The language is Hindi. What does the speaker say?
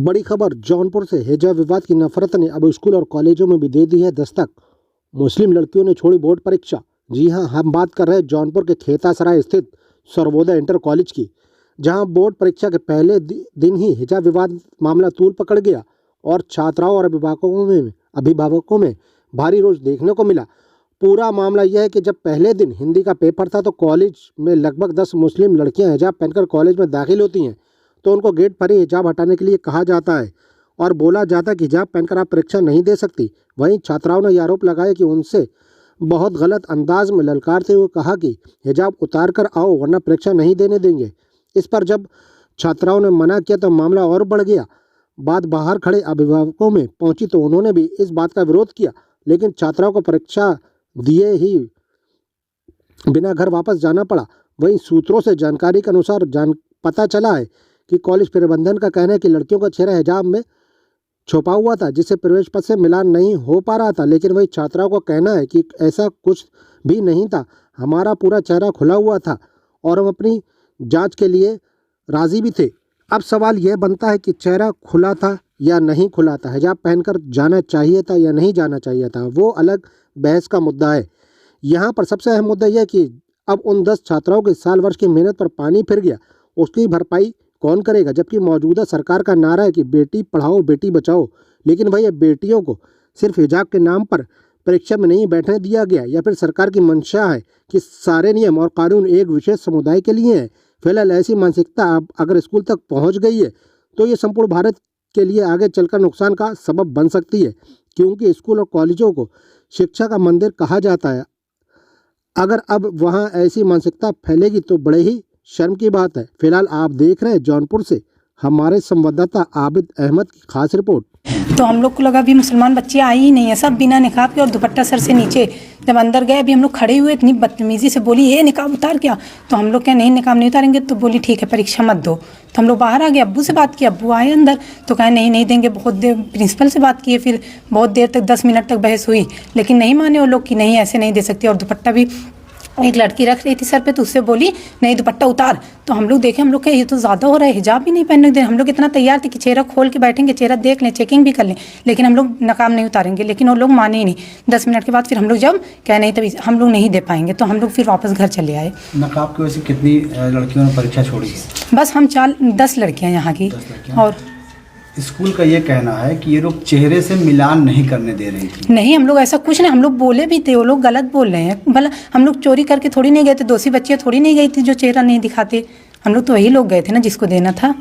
बड़ी खबर जौनपुर से। हिजाब विवाद की नफरत ने अब स्कूल और कॉलेजों में भी दे दी है दस्तक। मुस्लिम लड़कियों ने छोड़ी बोर्ड परीक्षा। जी हां, हम बात कर रहे हैं जौनपुर के खेतासराय स्थित सर्वोदय इंटर कॉलेज की, जहां बोर्ड परीक्षा के पहले दिन ही हिजाब विवाद मामला तूल पकड़ गया और छात्राओं और अभिभावकों में भारी रोष देखने को मिला। पूरा मामला यह है कि जब पहले दिन हिंदी का पेपर था तो कॉलेज में लगभग 10 मुस्लिम लड़कियां हिजाब पहनकर कॉलेज में दाखिल होती हैं, तो उनको गेट पर ही हिजाब हटाने के लिए कहा जाता है और बोला जाता है कि हिजाब पहनकर आप परीक्षा नहीं दे सकती। वहीं छात्राओं ने आरोप लगाया कि उनसे बहुत गलत अंदाज में ललकारते हुए कहा कि हिजाब उतार कर आओ वरना परीक्षा नहीं देने देंगे। इस पर जब छात्राओं ने मना किया तो मामला और बढ़ गया। बात बाहर खड़े अभिभावकों में पहुंची तो उन्होंने भी इस बात का विरोध किया, लेकिन छात्राओं को परीक्षा दिए ही बिना घर वापस जाना पड़ा। वहीं सूत्रों से जानकारी के अनुसार पता चला है कि कॉलेज प्रबंधन का कहना है कि लड़कियों का चेहरा हिजाब में छुपा हुआ था, जिससे प्रवेश पत्र से मिलान नहीं हो पा रहा था। लेकिन वही छात्राओं का कहना है कि ऐसा कुछ भी नहीं था, हमारा पूरा चेहरा खुला हुआ था और हम अपनी जांच के लिए राजी भी थे। अब सवाल यह बनता है कि चेहरा खुला था या नहीं खुला था, हिजाब पहनकर जाना चाहिए था या नहीं जाना चाहिए था, वो अलग बहस का मुद्दा है। यहाँ पर सबसे अहम मुद्दा यह है कि अब उन 10 छात्राओं के साल वर्ष की मेहनत पर पानी फिर गया, उसकी भरपाई कौन करेगा? जबकि मौजूदा सरकार का नारा है कि बेटी पढ़ाओ बेटी बचाओ, लेकिन वही बेटियों को सिर्फ हिजाब के नाम पर परीक्षा में नहीं बैठने दिया गया, या फिर सरकार की मंशा है कि सारे नियम और कानून एक विशेष समुदाय के लिए हैं। फिलहाल ऐसी मानसिकता अब अगर स्कूल तक पहुंच गई है तो ये संपूर्ण भारत के लिए आगे चलकर नुकसान का सबब बन सकती है, क्योंकि स्कूल और कॉलेजों को शिक्षा का मंदिर कहा जाता है। अगर अब वहाँ ऐसी मानसिकता फैलेगी तो बड़े ही शर्म की बात है। फिलहाल आप देख रहे हैं जौनपुर से हमारे संवाददाता आबिद अहमद की खास रिपोर्ट। तो हम लोग को लगा अभी मुसलमान बच्चे आई ही नहीं है, सब बिना निकाब के और दुपट्टा सर से नीचे। जब अंदर गए अभी हम लोग खड़े हुए, इतनी बदतमीजी से बोली ये निकाब उतार क्या, तो हम लोग क्या नहीं निकाब नहीं उतारेंगे, तो बोली ठीक है परीक्षा मत दो। तो हम लोग बाहर आ गए, अब्बू से बात की, अब्बू आए अंदर तो कहे नहीं देंगे। बहुत देर प्रिंसिपल से बात किए, फिर बहुत देर तक 10 मिनट तक बहस हुई, लेकिन नहीं माने वो लोग कि नहीं ऐसे नहीं दे सकती। और दुपट्टा भी एक लड़की रख रही थी सर पे, तो उससे बोली नहीं दुपट्टा उतार। तो हम लोग देखे, हम लोग ये तो ज़्यादा हो रहा है, हिजाब भी नहीं पहनने दे। हम लोग इतना तैयार थे कि चेहरा खोल के बैठेंगे, चेहरा देख लें, चेकिंग भी कर लें, लेकिन हम लोग नकाब नहीं उतारेंगे। लेकिन वो लोग माने ही नहीं। 10 मिनट के बाद फिर हम लोग जब कह नहीं तभी हम लोग नहीं दे पाएंगे, तो हम लोग फिर वापस घर चले आए। नकाब की वजह से कितनी लड़कियों ने परीक्षा छोड़ी? बस हम 10 लड़कियाँ यहाँ की। और स्कूल का ये कहना है कि ये लोग चेहरे से मिलान नहीं करने दे रही थी। नहीं, हम लोग ऐसा कुछ नहीं, हम लोग बोले भी थे, वो लोग गलत बोल रहे हैं। भला हम लोग चोरी करके थोड़ी नहीं गए थे, दोषी बच्चियाँ थोड़ी नहीं गई थी जो चेहरा नहीं दिखाते। हम लोग तो वही लोग गए थे ना जिसको देना था।